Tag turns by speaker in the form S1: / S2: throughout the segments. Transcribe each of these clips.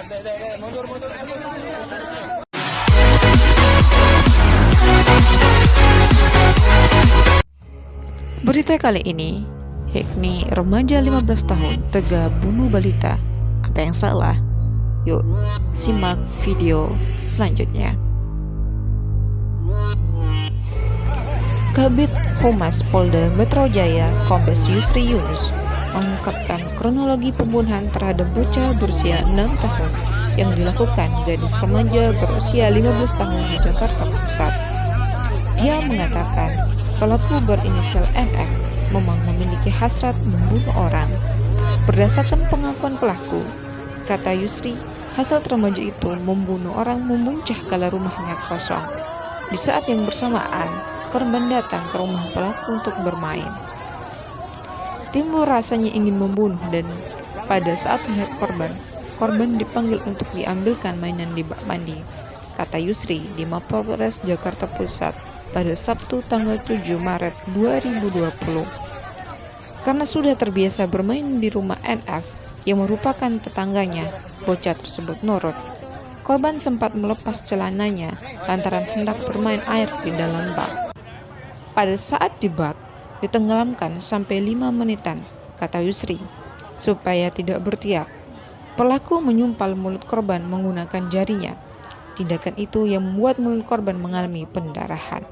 S1: Berita kali ini, yakni remaja 15 tahun tega bunuh balita. Apa yang salah? Yuk, simak video selanjutnya. Kabid Humas Polda Metro Jaya, Kombes Yusri Yunus, mengungkapkan kronologi pembunuhan terhadap bocah berusia 6 tahun yang dilakukan gadis remaja berusia 15 tahun di Jakarta Pusat. Dia mengatakan pelaku berinisial NF memang memiliki hasrat membunuh orang. Berdasarkan pengakuan pelaku, kata Yusri, hasrat remaja itu membunuh orang memuncah kala rumahnya kosong. Di saat yang bersamaan, korban datang ke rumah pelaku untuk bermain. Timbul rasanya ingin membunuh dan pada saat melihat korban dipanggil untuk diambilkan mainan di bak mandi, kata Yusri di Mapolres Jakarta Pusat pada Sabtu tanggal 7 Maret 2020. Karena sudah terbiasa bermain di rumah NF yang merupakan tetangganya, bocah tersebut nurut. Korban sempat melepas celananya lantaran hendak bermain air di dalam bak. Pada saat di bak, ditenggelamkan sampai 5 menitan, kata Yusri, supaya tidak bertiak. Pelaku menyumpal mulut korban menggunakan jarinya. Tindakan itu yang membuat mulut korban mengalami pendarahan.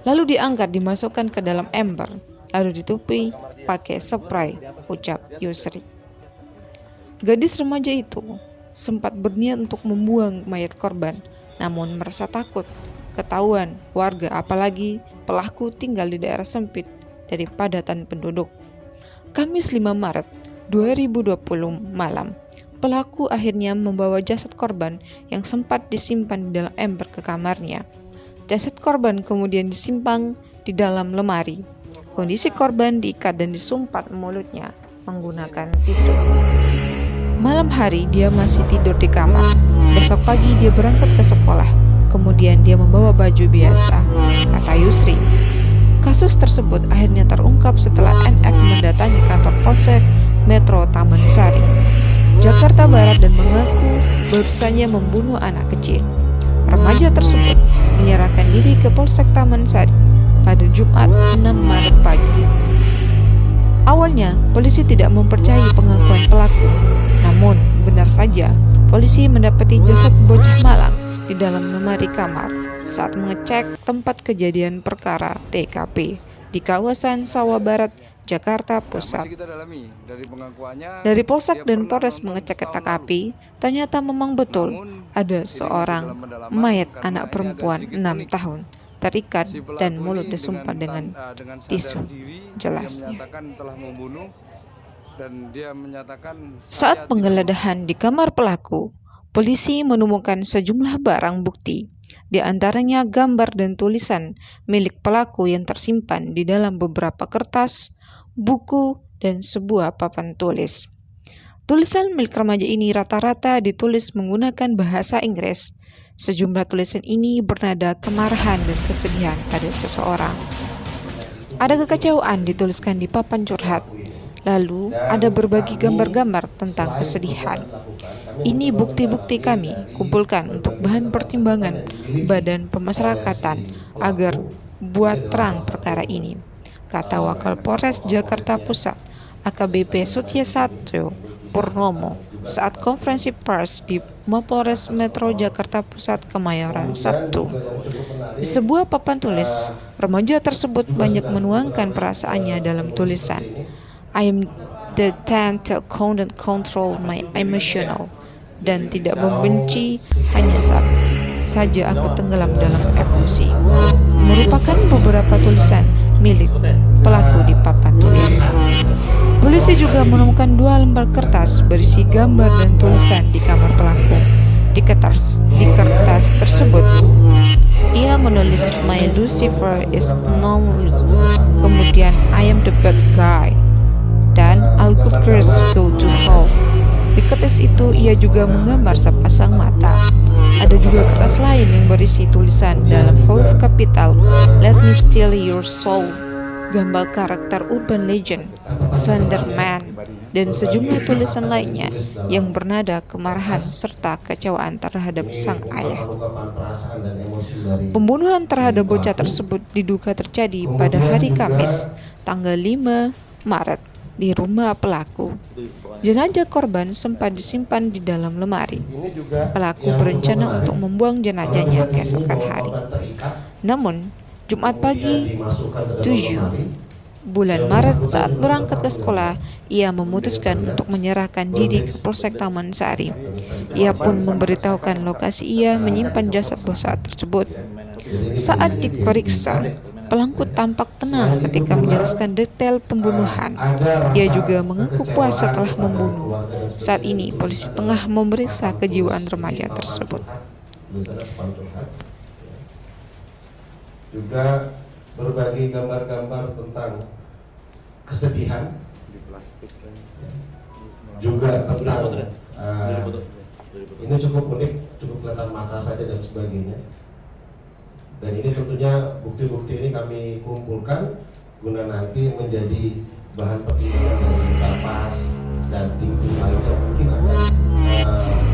S1: Lalu diangkat dimasukkan ke dalam ember, lalu ditutupi pakai spray, ucap Yusri. Gadis remaja itu sempat berniat untuk membuang mayat korban, namun merasa takut ketahuan warga, apalagi pelaku tinggal di daerah sempit dari padatan penduduk. Kamis 5 Maret 2020 malam, pelaku akhirnya membawa jasad korban yang sempat disimpan di dalam ember ke kamarnya. Jasad korban kemudian disimpan di dalam lemari. Kondisi korban diikat dan disumpat mulutnya menggunakan tisu. Malam hari dia masih tidur di kamar. Besok pagi dia berangkat ke sekolah. Kemudian dia membawa baju biasa, kata Yusri. Kasus tersebut akhirnya terungkap setelah NF mendatangi kantor Polsek Metro Taman Sari, Jakarta Barat dan mengaku baru saja membunuh anak kecil. Remaja tersebut menyerahkan diri ke Polsek Taman Sari pada Jumat 6 Maret pagi. Awalnya, polisi tidak mempercayai pengakuan pelaku. Namun, benar saja, polisi mendapati jasad bocah malang di dalam lemari kamar saat mengecek tempat kejadian perkara TKP di kawasan Sawah Barat, Jakarta Pusat. Dari Polsek dan Polres mengecek ke TKP, ternyata memang betul ada seorang mayat anak perempuan 6 tahun terikat dan mulut disumpah dengan tisu, jelasnya. Saat penggeledahan di kamar pelaku, polisi menemukan sejumlah barang bukti, di antaranya gambar dan tulisan milik pelaku yang tersimpan di dalam beberapa kertas, buku, dan sebuah papan tulis. Tulisan milik remaja ini rata-rata ditulis menggunakan bahasa Inggris. Sejumlah tulisan ini bernada kemarahan dan kesedihan pada seseorang. Ada kekecewaan dituliskan di papan curhat. Lalu ada berbagi gambar-gambar tentang kesedihan. Ini bukti-bukti kami kumpulkan untuk bahan pertimbangan Badan Pemasyarakatan agar buat terang perkara ini, kata Wakil Polres Jakarta Pusat AKBP Sutyasatyo Purnomo saat konferensi pers di Mapolres Metro Jakarta Pusat Kemayoran Sabtu. Di sebuah papan tulis, remaja tersebut banyak menuangkan perasaannya dalam tulisan, I am the tend to control my emotional, dan tidak membenci hanya saja aku tenggelam dalam emosi. Merupakan beberapa tulisan milik pelaku di papan tulis. Polisi juga menemukan 2 lembar kertas berisi gambar dan tulisan di kamar pelaku. Di kertas tersebut, ia menulis My Lucifer is lonely, kemudian I am the bad guy, dan all good girls go to hell. Di kertas itu ia juga menggambar sepasang mata. Ada juga kertas lain yang berisi tulisan dalam huruf kapital, Let me steal your soul, gambar karakter urban legend, Slender Man, dan sejumlah tulisan lainnya yang bernada kemarahan serta kecewaan terhadap sang ayah. Pembunuhan terhadap bocah tersebut diduga terjadi pada hari Kamis, tanggal 5 Maret, di rumah pelaku. Jenazah korban sempat disimpan di dalam lemari. Pelaku berencana untuk membuang jenazahnya keesokan hari. Namun, Jumat pagi 7 bulan Maret saat berangkat ke sekolah, ia memutuskan untuk menyerahkan diri ke Polsek Taman Sari. Ia pun memberitahukan lokasi ia menyimpan jasad bocah tersebut. Saat diperiksa, pelaku tampak tenang ketika menjelaskan detail pembunuhan. Ia juga mengaku puas setelah membunuh. Saat ini, polisi tengah memeriksa kejiwaan remaja tersebut.
S2: Juga berbagi gambar-gambar tentang kesedihan, juga tentang ini cukup unik, cukup kelihatan mata saja dan sebagainya. Dan ini tentunya bukti-bukti ini kami kumpulkan guna nanti menjadi bahan pertimbangan dari Kapas dan tim-tim lain yang mungkin akan